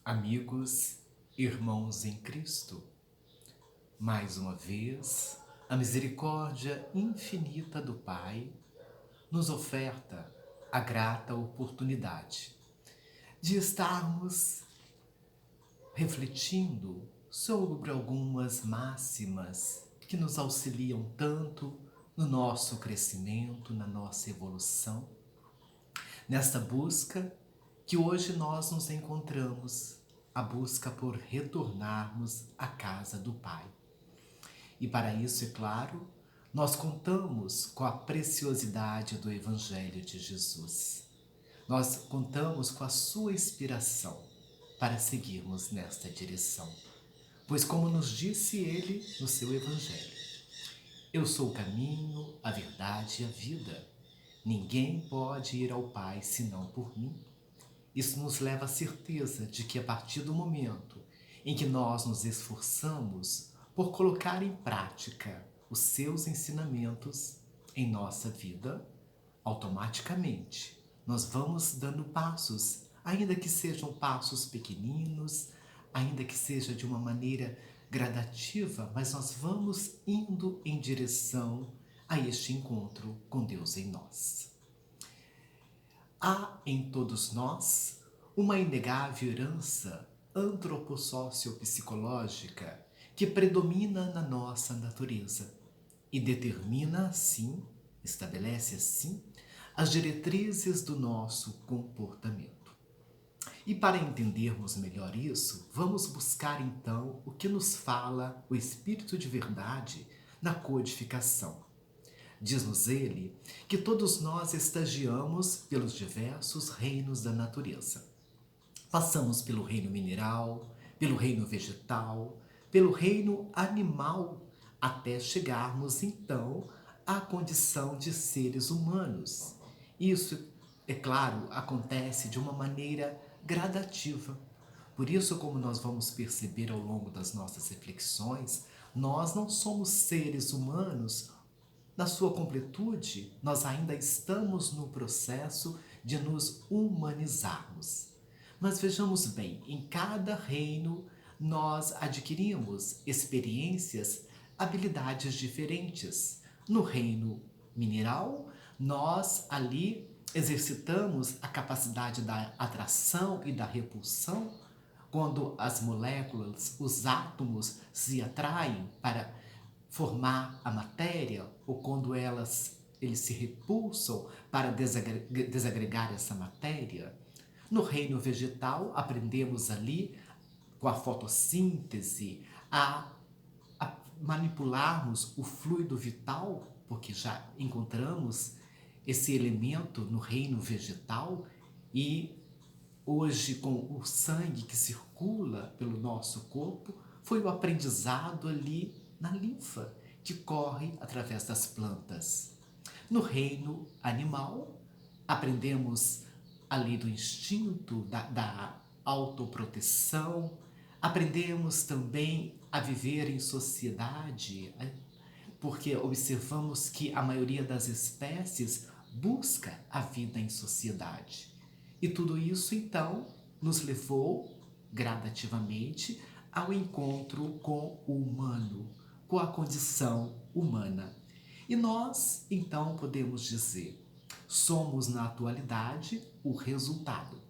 Amigos, irmãos em Cristo, mais uma vez, a misericórdia infinita do Pai nos oferta a grata oportunidade de estarmos refletindo sobre algumas máximas que nos auxiliam tanto no nosso crescimento, na nossa evolução, nesta busca que hoje nós nos encontramos, a busca por retornarmos à casa do Pai. E para isso, é claro, nós contamos com a preciosidade do Evangelho de Jesus. Nós contamos com a sua inspiração para seguirmos nesta direção. Pois como nos disse ele no seu Evangelho, eu sou o caminho, a verdade e a vida. Ninguém pode ir ao Pai senão por mim. Isso nos leva à certeza de que a partir do momento em que nós nos esforçamos por colocar em prática os seus ensinamentos em nossa vida, automaticamente nós vamos dando passos, ainda que sejam passos pequeninos, ainda que seja de uma maneira gradativa, mas nós vamos indo em direção a este encontro com Deus em nós. Há em todos nós uma inegável herança antropossociopsicológica que predomina na nossa natureza e determina assim, estabelece assim, as diretrizes do nosso comportamento. E para entendermos melhor isso, vamos buscar então o que nos fala o Espírito de Verdade na codificação. Diz-nos ele que todos nós estagiamos pelos diversos reinos da natureza. Passamos pelo reino mineral, pelo reino vegetal, pelo reino animal, até chegarmos então à condição de seres humanos. Isso, é claro, acontece de uma maneira gradativa. Por isso, como nós vamos perceber ao longo das nossas reflexões, nós não somos seres humanos na sua completude, nós ainda estamos no processo de nos humanizarmos. Mas vejamos bem, em cada reino nós adquirimos experiências, habilidades diferentes. No reino mineral, nós ali exercitamos a capacidade da atração e da repulsão, quando as moléculas, os átomos se atraem para formar a matéria, ou quando eles se repulsam para desagregar essa matéria. No reino vegetal, aprendemos ali, com a fotossíntese, a manipularmos o fluido vital, porque já encontramos esse elemento no reino vegetal, e hoje, com o sangue que circula pelo nosso corpo, foi o aprendizado ali na linfa, que corre através das plantas. No reino animal, aprendemos a lei do instinto, da autoproteção, aprendemos também a viver em sociedade, porque observamos que a maioria das espécies busca a vida em sociedade. E tudo isso, então, nos levou gradativamente ao encontro com o humano, com a condição humana. E nós, então, podemos dizer, somos na atualidade o resultado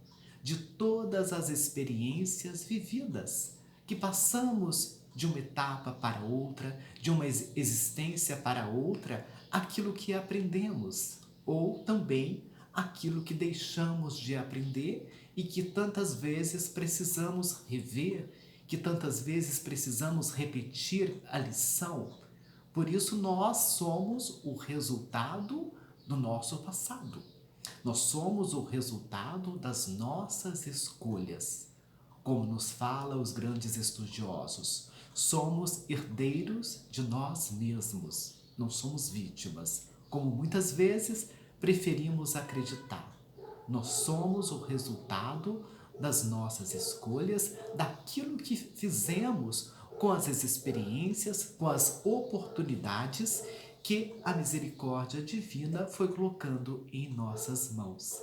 de todas as experiências vividas, que passamos de uma etapa para outra, de uma existência para outra, aquilo que aprendemos, ou também aquilo que deixamos de aprender e que tantas vezes precisamos rever, que tantas vezes precisamos repetir a lição. Por isso nós somos o resultado do nosso passado. Nós somos o resultado das nossas escolhas. Como nos fala os grandes estudiosos, somos herdeiros de nós mesmos, não somos vítimas, como muitas vezes preferimos acreditar. Nós somos o resultado das nossas escolhas, daquilo que fizemos com as experiências, com as oportunidades que a misericórdia divina foi colocando em nossas mãos.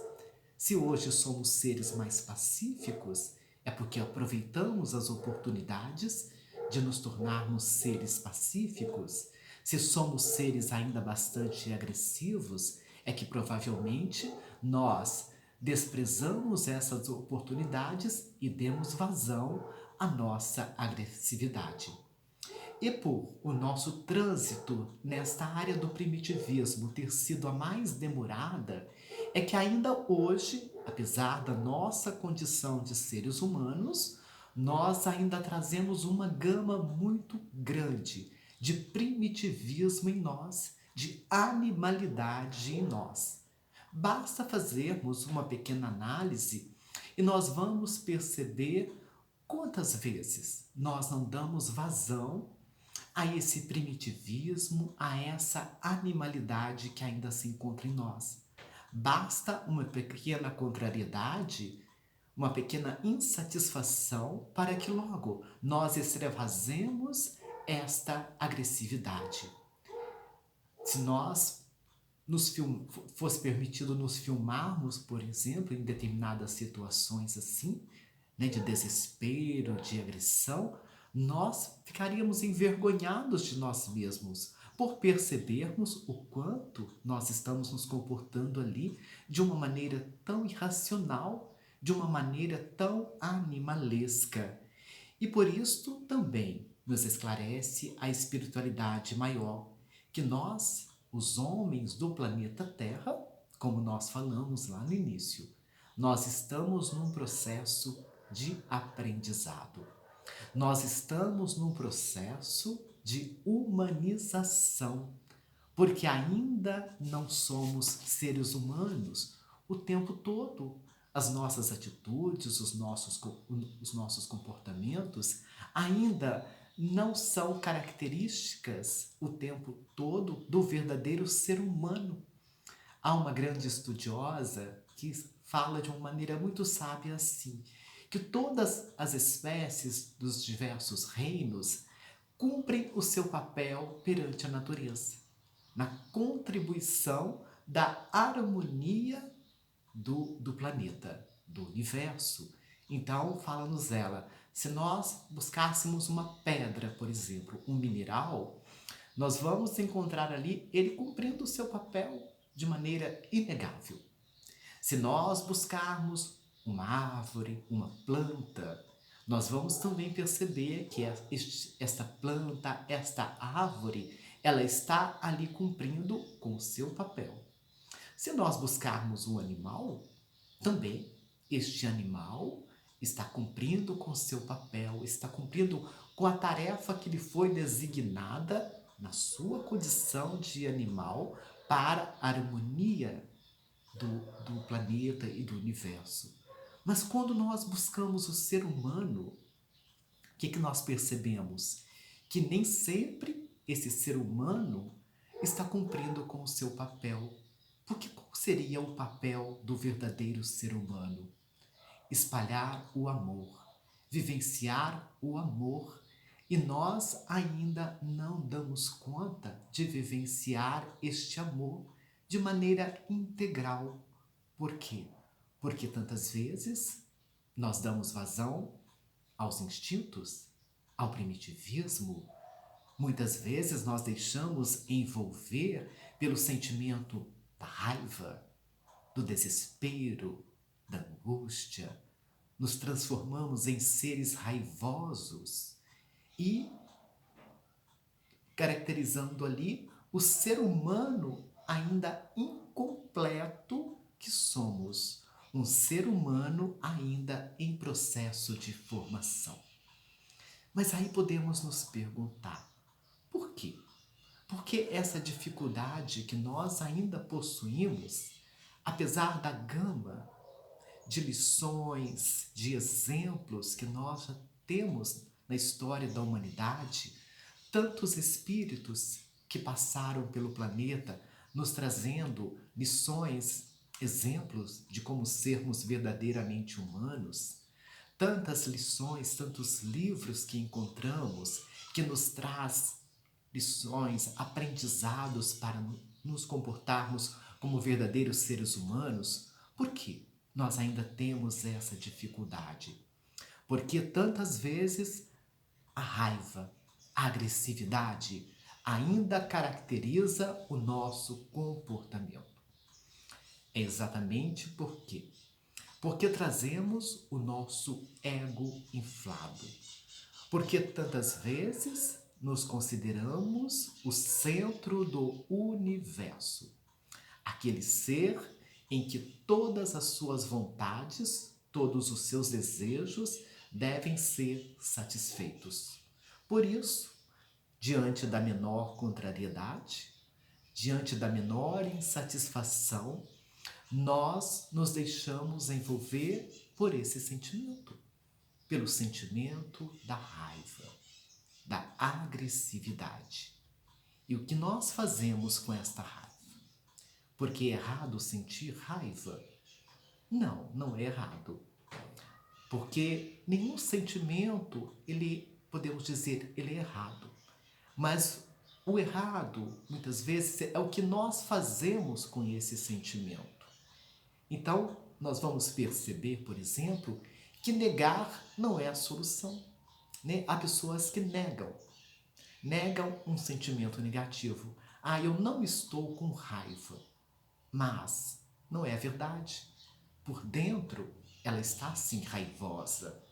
Se hoje somos seres mais pacíficos, É porque aproveitamos as oportunidades de nos tornarmos seres pacíficos. Se somos seres ainda bastante agressivos, é que provavelmente nós desprezamos essas oportunidades e demos vazão à nossa agressividade. E por o nosso trânsito nesta área do primitivismo ter sido a mais demorada, é que ainda hoje, apesar da nossa condição de seres humanos, nós ainda trazemos uma gama muito grande de primitivismo em nós, de animalidade em nós. Basta fazermos uma pequena análise e nós vamos perceber quantas vezes nós não damos vazão a esse primitivismo, a essa animalidade que ainda se encontra em nós. Basta uma pequena contrariedade, uma pequena insatisfação para que logo nós extravasemos esta agressividade. Se nós fosse permitido nos filmarmos, por exemplo, em determinadas situações assim, né, de desespero, de agressão, nós ficaríamos envergonhados de nós mesmos por percebermos o quanto nós estamos nos comportando ali de uma maneira tão irracional, de uma maneira tão animalesca. E por isto também nos esclarece a espiritualidade maior, que nós, os homens do planeta Terra, como nós falamos lá no início, nós estamos num processo de aprendizado. Nós estamos num processo de humanização, porque ainda não somos seres humanos o tempo todo. As nossas atitudes, os nossos comportamentos ainda não são características o tempo todo do verdadeiro ser humano. Há uma grande estudiosa que fala de uma maneira muito sábia assim, que todas as espécies dos diversos reinos cumprem o seu papel perante a natureza, na contribuição da harmonia do planeta, do universo. Então, fala-nos ela, se nós buscássemos uma pedra, por exemplo, um mineral, nós vamos encontrar ali ele cumprindo o seu papel de maneira inegável. Se nós buscarmos uma árvore, uma planta, nós vamos também perceber que esta planta, esta árvore, ela está ali cumprindo com o seu papel. Se nós buscarmos um animal, também este animal está cumprindo com o seu papel, está cumprindo com a tarefa que lhe foi designada na sua condição de animal para a harmonia do planeta e do universo. Mas quando nós buscamos o ser humano, o que nós percebemos? Que nem sempre esse ser humano está cumprindo com o seu papel. Porque qual seria o papel do verdadeiro ser humano? Espalhar o amor, vivenciar o amor. E nós ainda não damos conta de vivenciar este amor de maneira integral. Por quê? Porque tantas vezes nós damos vazão aos instintos, ao primitivismo. Muitas vezes nós deixamos envolver pelo sentimento da raiva, do desespero, da angústia. Nos transformamos em seres raivosos e caracterizando ali o ser humano ainda incompleto que somos, um ser humano ainda em processo de formação. Mas aí podemos nos perguntar, por quê? Por que essa dificuldade que nós ainda possuímos, apesar da gama de lições, de exemplos que nós já temos na história da humanidade, tantos espíritos que passaram pelo planeta nos trazendo lições, exemplos de como sermos verdadeiramente humanos, tantas lições, tantos livros que encontramos que nos traz lições, aprendizados para nos comportarmos como verdadeiros seres humanos. Por quê? Nós ainda temos essa dificuldade. Porque tantas vezes a raiva, a agressividade ainda caracteriza o nosso comportamento. É exatamente por quê? Porque trazemos o nosso ego inflado. Porque tantas vezes nos consideramos o centro do universo. Aquele ser em que todas as suas vontades, todos os seus desejos devem ser satisfeitos. Por isso, diante da menor contrariedade, diante da menor insatisfação, nós nos deixamos envolver por esse sentimento, pelo sentimento da raiva, da agressividade. E o que nós fazemos com esta raiva? Porque é errado sentir raiva? Não, não é errado. Porque nenhum sentimento, podemos dizer, ele é errado. Mas o errado, muitas vezes, é o que nós fazemos com esse sentimento. Então, nós vamos perceber, por exemplo, que negar não é a solução. Né? Há pessoas que negam um sentimento negativo. Eu não estou com raiva. Mas não é a verdade. Por dentro, ela está sim raivosa.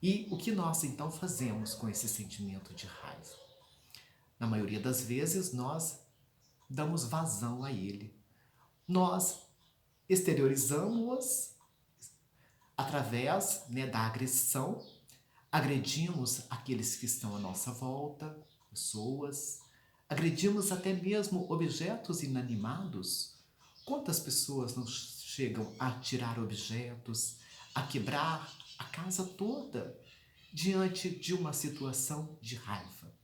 E o que nós então fazemos com esse sentimento de raiva? Na maioria das vezes, nós damos vazão a ele. Nós exteriorizamos através da agressão, agredimos aqueles que estão à nossa volta, pessoas, agredimos até mesmo objetos inanimados. Quantas pessoas não chegam a tirar objetos, a quebrar a casa toda diante de uma situação de raiva,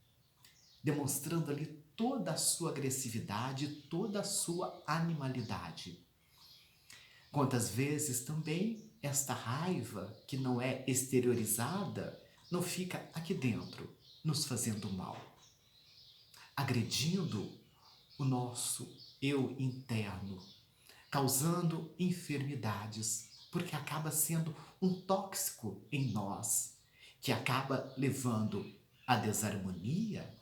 demonstrando ali toda a sua agressividade, toda a sua animalidade. Quantas vezes também esta raiva, que não é exteriorizada, não fica aqui dentro, nos fazendo mal, agredindo o nosso eu interno, causando enfermidades, porque acaba sendo um tóxico em nós, que acaba levando a desarmonia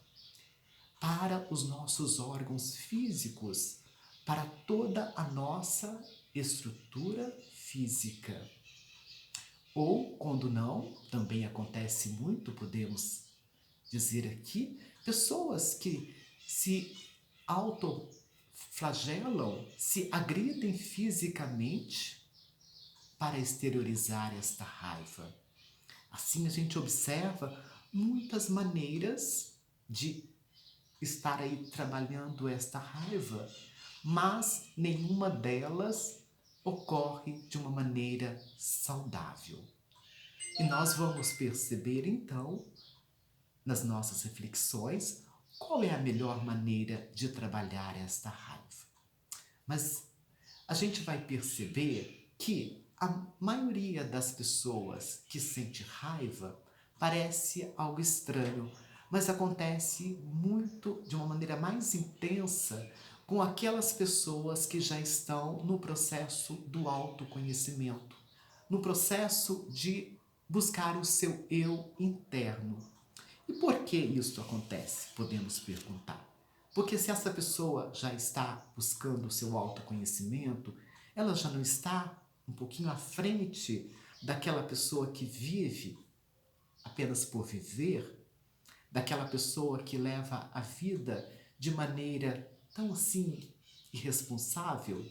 para os nossos órgãos físicos, para toda a nossa estrutura física. Ou, quando não, também acontece muito, podemos dizer aqui, pessoas que se autoflagelam, se agridem fisicamente para exteriorizar esta raiva. Assim a gente observa muitas maneiras de estar aí trabalhando esta raiva, mas nenhuma delas ocorre de uma maneira saudável. E nós vamos perceber então, nas nossas reflexões, qual é a melhor maneira de trabalhar esta raiva. Mas a gente vai perceber que a maioria das pessoas que sente raiva parece algo estranho, mas acontece muito de uma maneira mais intensa com aquelas pessoas que já estão no processo do autoconhecimento, no processo de buscar o seu eu interno. E por que isso acontece? Podemos perguntar. Porque se essa pessoa já está buscando o seu autoconhecimento, ela já não está um pouquinho à frente daquela pessoa que vive apenas por viver, daquela pessoa que leva a vida de maneira tão assim irresponsável,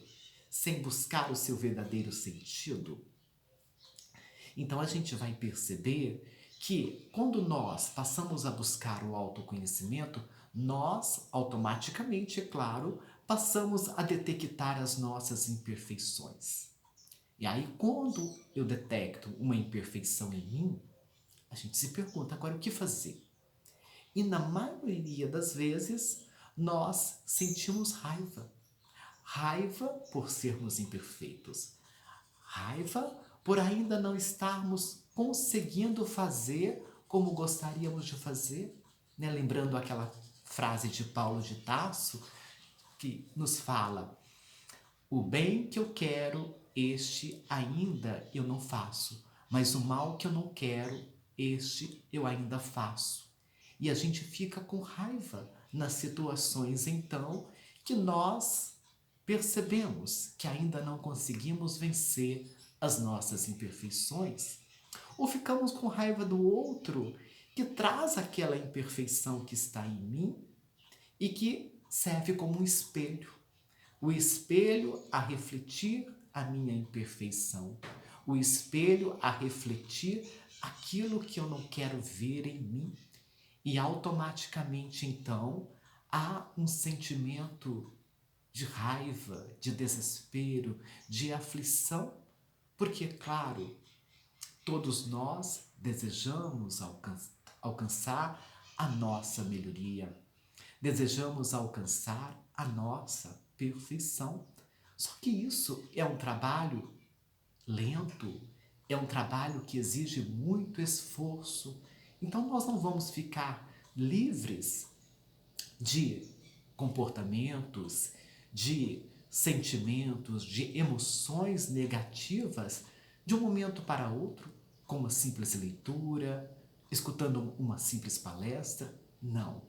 sem buscar o seu verdadeiro sentido? Então a gente vai perceber que quando nós passamos a buscar o autoconhecimento, nós automaticamente, é claro, passamos a detectar as nossas imperfeições. E aí, quando eu detecto uma imperfeição em mim, a gente se pergunta agora o que fazer. E na maioria das vezes, nós sentimos raiva. Raiva por sermos imperfeitos. Raiva por ainda não estarmos conseguindo fazer como gostaríamos de fazer. Né? Lembrando aquela frase de Paulo de Tarso, que nos fala: o bem que eu quero, este ainda eu não faço, mas o mal que eu não quero, este eu ainda faço. E a gente fica com raiva nas situações, então, que nós percebemos que ainda não conseguimos vencer as nossas imperfeições, ou ficamos com raiva do outro que traz aquela imperfeição que está em mim e que serve como um espelho. O espelho a refletir a minha imperfeição. O espelho a refletir aquilo que eu não quero ver em mim. E automaticamente, então, há um sentimento de raiva, de desespero, de aflição, porque, claro, todos nós desejamos alcançar a nossa melhoria, desejamos alcançar a nossa perfeição. Só que isso é um trabalho lento, é um trabalho que exige muito esforço. Então nós não vamos ficar livres de comportamentos, de sentimentos, de emoções negativas de um momento para outro, com uma simples leitura, escutando uma simples palestra. Não.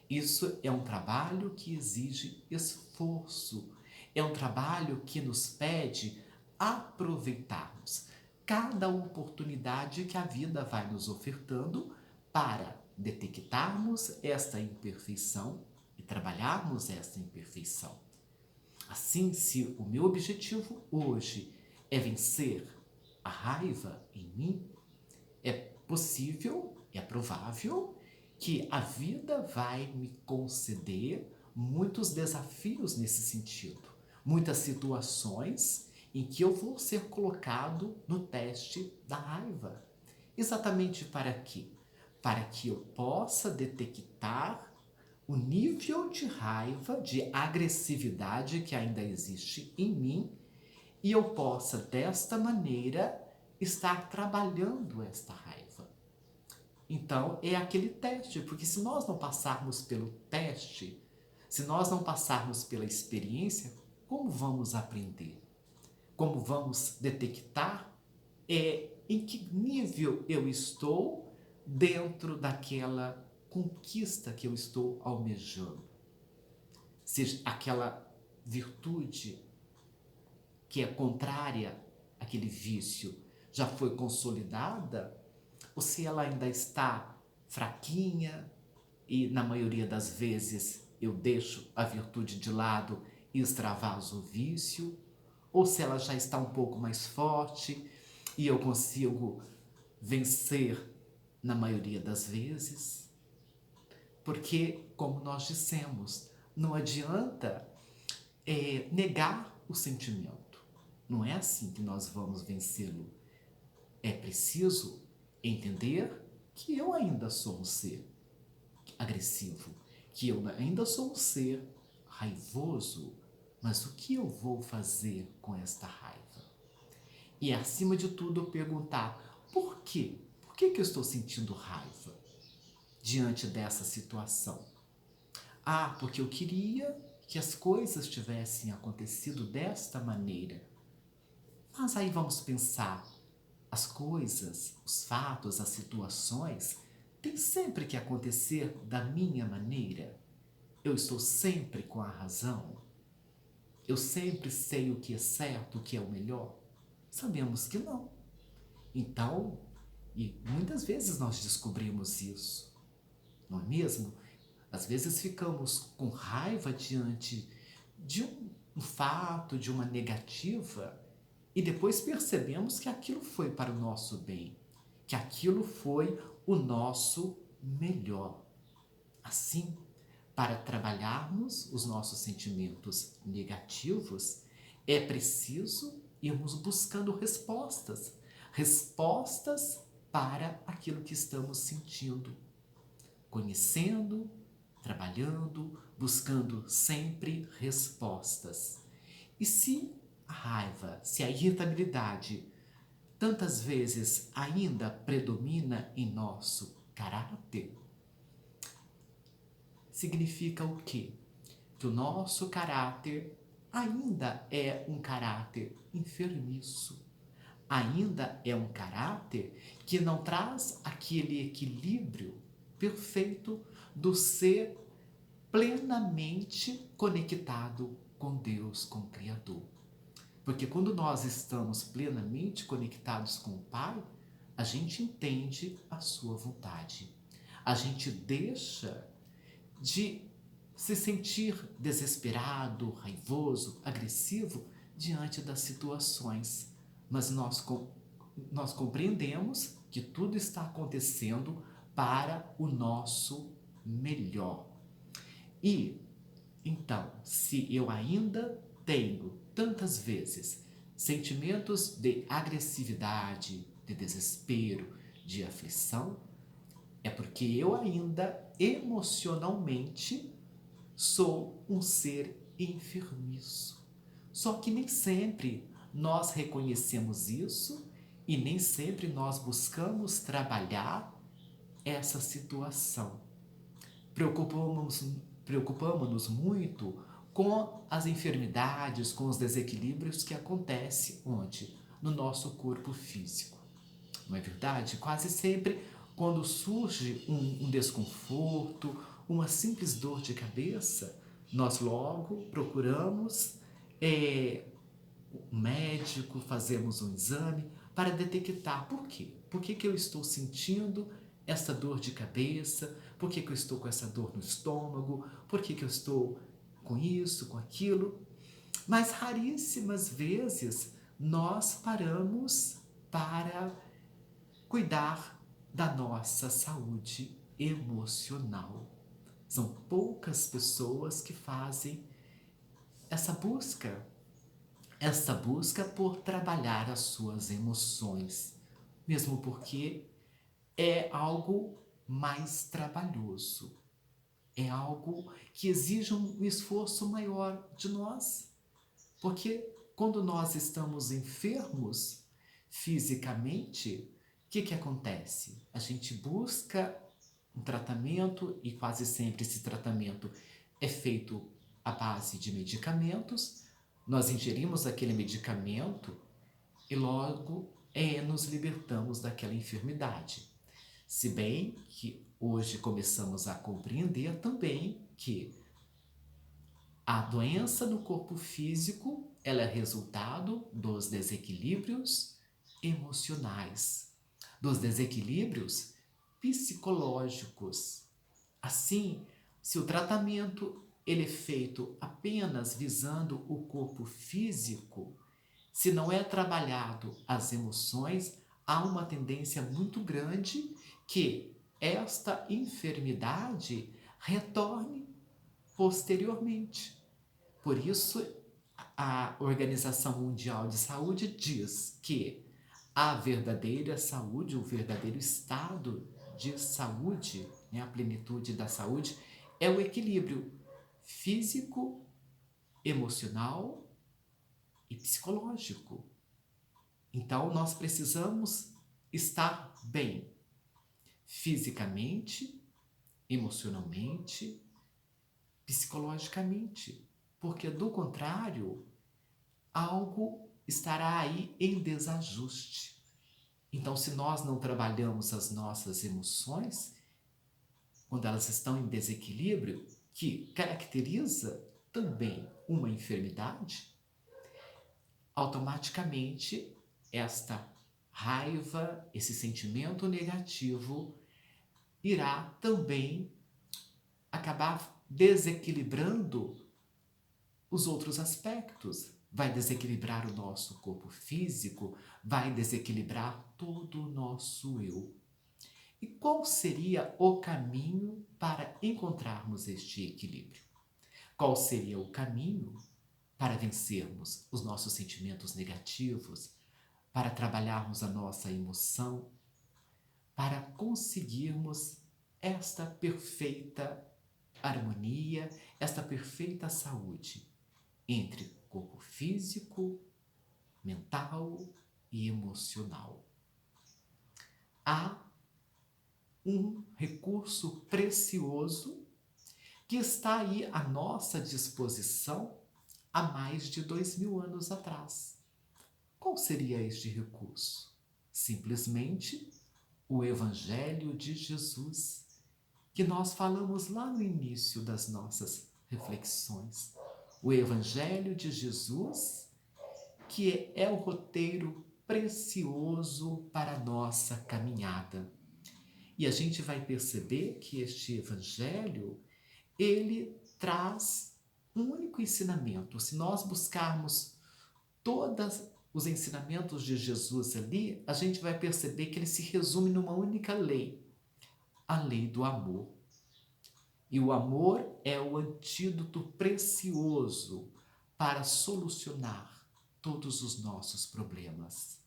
Isso é um trabalho que exige esforço. É um trabalho que nos pede aproveitarmos cada oportunidade que a vida vai nos ofertando para detectarmos esta imperfeição e trabalharmos esta imperfeição. Assim, se o meu objetivo hoje é vencer a raiva em mim, é possível, é provável que a vida vai me conceder muitos desafios nesse sentido, muitas situações em que eu vou ser colocado no teste da raiva. Exatamente para quê? Para que eu possa detectar o nível de raiva, de agressividade que ainda existe em mim e eu possa, desta maneira, estar trabalhando esta raiva. Então, é aquele teste, porque se nós não passarmos pelo teste, se nós não passarmos pela experiência, como vamos aprender? Como vamos detectar em que nível eu estou dentro daquela conquista que eu estou almejando? Seja aquela virtude que é contrária àquele vício já foi consolidada, ou se ela ainda está fraquinha e na maioria das vezes eu deixo a virtude de lado e extravaso o vício, ou se ela já está um pouco mais forte e eu consigo vencer na maioria das vezes. Porque, como nós dissemos, não adianta negar o sentimento. Não é assim que nós vamos vencê-lo. É preciso entender que eu ainda sou um ser agressivo, que eu ainda sou um ser raivoso, mas o que eu vou fazer com esta raiva? E acima de tudo perguntar, por quê? Por que eu estou sentindo raiva diante dessa situação? Ah, porque eu queria que as coisas tivessem acontecido desta maneira. Mas aí vamos pensar, as coisas, os fatos, as situações têm sempre que acontecer da minha maneira? Eu estou sempre com a razão? Eu sempre sei o que é certo, o que é o melhor? Sabemos que não. Então, e muitas vezes nós descobrimos isso, não é mesmo? Às vezes ficamos com raiva diante de um fato, de uma negativa, e depois percebemos que aquilo foi para o nosso bem, que aquilo foi o nosso melhor. Assim, para trabalharmos os nossos sentimentos negativos, é preciso irmos buscando respostas, respostas para aquilo que estamos sentindo, conhecendo, trabalhando, buscando sempre respostas. E se a raiva, se a irritabilidade tantas vezes ainda predomina em nosso caráter, significa o quê? Que o nosso caráter ainda é um caráter enfermiço, ainda é um caráter que não traz aquele equilíbrio perfeito do ser plenamente conectado com Deus, com o Criador. Porque quando nós estamos plenamente conectados com o Pai, a gente entende a sua vontade. A gente deixa de se sentir desesperado, raivoso, agressivo diante das situações. Mas nós compreendemos que tudo está acontecendo para o nosso melhor. E, então, se eu ainda tenho tantas vezes sentimentos de agressividade, de desespero, de aflição, é porque eu ainda emocionalmente sou um ser enfermiço. Só que nem sempre nós reconhecemos isso e nem sempre nós buscamos trabalhar essa situação. Preocupamos-nos muito com as enfermidades, com os desequilíbrios que acontecem onde? No nosso corpo físico. Não é verdade? Quase sempre, quando surge um desconforto, uma simples dor de cabeça, nós logo procuramos um médico, fazemos um exame para detectar por quê. Por que eu estou sentindo essa dor de cabeça? Por que eu estou com essa dor no estômago? Por que eu estou com isso, com aquilo? Mas raríssimas vezes nós paramos para cuidar da nossa saúde emocional. São poucas pessoas que fazem essa busca por trabalhar as suas emoções, mesmo porque é algo mais trabalhoso, é algo que exige um esforço maior de nós, porque quando nós estamos enfermos fisicamente, o que acontece? A gente busca um tratamento e quase sempre esse tratamento é feito à base de medicamentos. Nós ingerimos aquele medicamento e logo nos libertamos daquela enfermidade. Se bem que hoje começamos a compreender também que a doença no corpo físico ela é resultado dos desequilíbrios emocionais, dos desequilíbrios psicológicos. Assim, se o tratamento ele é feito apenas visando o corpo físico, se não é trabalhado as emoções, há uma tendência muito grande que esta enfermidade retorne posteriormente. Por isso, a Organização Mundial de Saúde diz que a verdadeira saúde, o verdadeiro estado de saúde, né, a plenitude da saúde, é o equilíbrio físico, emocional e psicológico. Então, nós precisamos estar bem fisicamente, emocionalmente, psicologicamente, porque do contrário, algo estará aí em desajuste. Então, se nós não trabalhamos as nossas emoções, quando elas estão em desequilíbrio, que caracteriza também uma enfermidade, automaticamente esta raiva, esse sentimento negativo irá também acabar desequilibrando os outros aspectos. Vai desequilibrar o nosso corpo físico, vai desequilibrar todo o nosso eu. E qual seria o caminho para encontrarmos este equilíbrio? Qual seria o caminho para vencermos os nossos sentimentos negativos, para trabalharmos a nossa emoção, para conseguirmos esta perfeita harmonia, esta perfeita saúde entre corpo físico, mental e emocional? Há um recurso precioso que está aí à nossa disposição há mais de 2000 anos atrás. Qual seria este recurso? Simplesmente o Evangelho de Jesus, que nós falamos lá no início das nossas reflexões. O Evangelho de Jesus, que é o roteiro precioso para a nossa caminhada. E a gente vai perceber que este Evangelho, ele traz um único ensinamento. Se nós buscarmos todos os ensinamentos de Jesus ali, a gente vai perceber que ele se resume numa única lei, a lei do amor. E o amor é o antídoto precioso para solucionar todos os nossos problemas,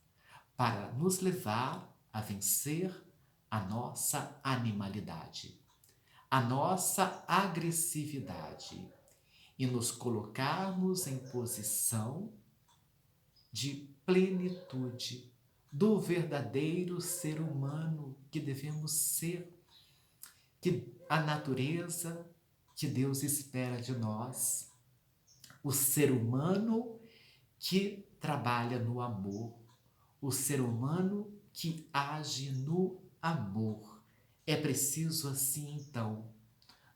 para nos levar a vencer a nossa animalidade, a nossa agressividade e nos colocarmos em posição de plenitude do verdadeiro ser humano que devemos ser, que a natureza que Deus espera de nós, o ser humano que trabalha no amor, o ser humano que age no amor. É preciso, assim, então,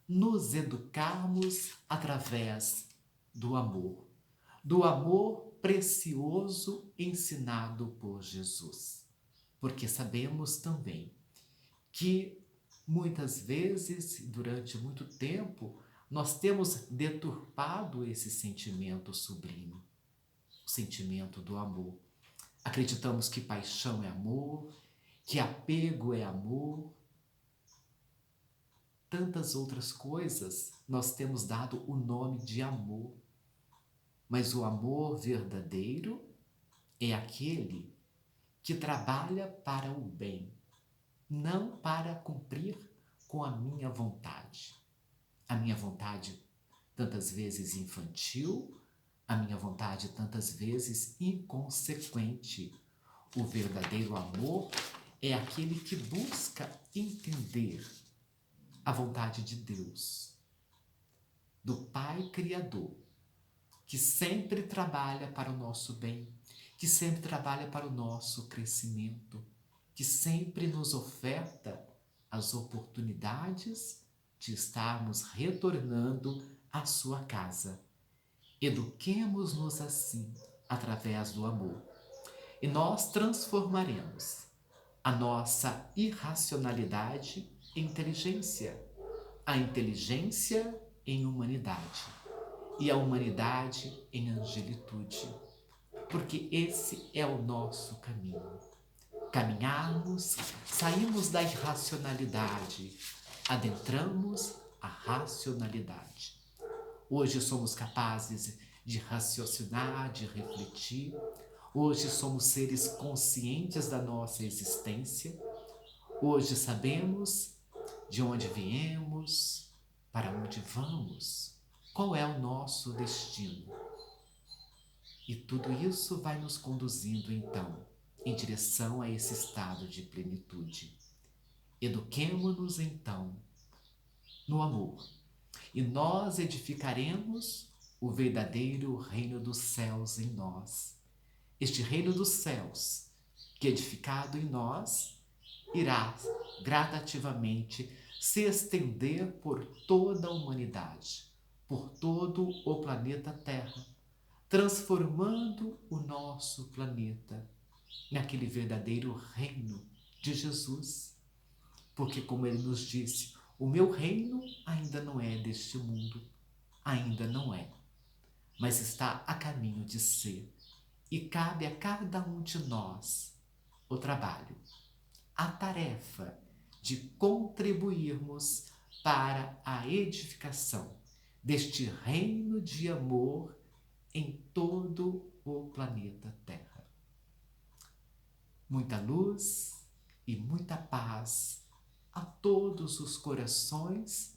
nos educarmos através do amor precioso ensinado por Jesus. Porque sabemos também que muitas vezes, durante muito tempo, nós temos deturpado esse sentimento sublime, o sentimento do amor. Acreditamos que paixão é amor, que apego é amor. Tantas outras coisas nós temos dado o nome de amor. Mas o amor verdadeiro é aquele que trabalha para o bem, não para cumprir com a minha vontade. A minha vontade, tantas vezes infantil, a minha vontade, tantas vezes inconsequente. O verdadeiro amor é aquele que busca entender a vontade de Deus, do Pai Criador, que sempre trabalha para o nosso bem, que sempre trabalha para o nosso crescimento, que sempre nos oferta as oportunidades de estarmos retornando à sua casa. Eduquemos-nos assim, através do amor, e nós transformaremos a nossa irracionalidade em inteligência, a inteligência em humanidade e a humanidade em angelitude, porque esse é o nosso caminho. Caminharmos, saímos da irracionalidade, adentramos a racionalidade. Hoje somos capazes de raciocinar, de refletir. Hoje somos seres conscientes da nossa existência. Hoje sabemos de onde viemos, para onde vamos, qual é o nosso destino. E tudo isso vai nos conduzindo, então, em direção a esse estado de plenitude. Eduquemo-nos, então, no amor, e nós edificaremos o verdadeiro reino dos céus em nós. Este reino dos céus, que edificado em nós, irá gradativamente se estender por toda a humanidade, por todo o planeta Terra, transformando o nosso planeta naquele verdadeiro reino de Jesus. Porque, como ele nos disse, o meu reino ainda não é deste mundo, ainda não é, mas está a caminho de ser. E cabe a cada um de nós o trabalho, a tarefa de contribuirmos para a edificação deste reino de amor em todo o planeta Terra. Muita luz e muita paz a todos os corações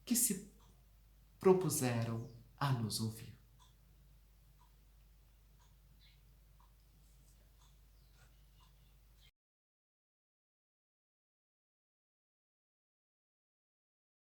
que se propuseram a nos ouvir.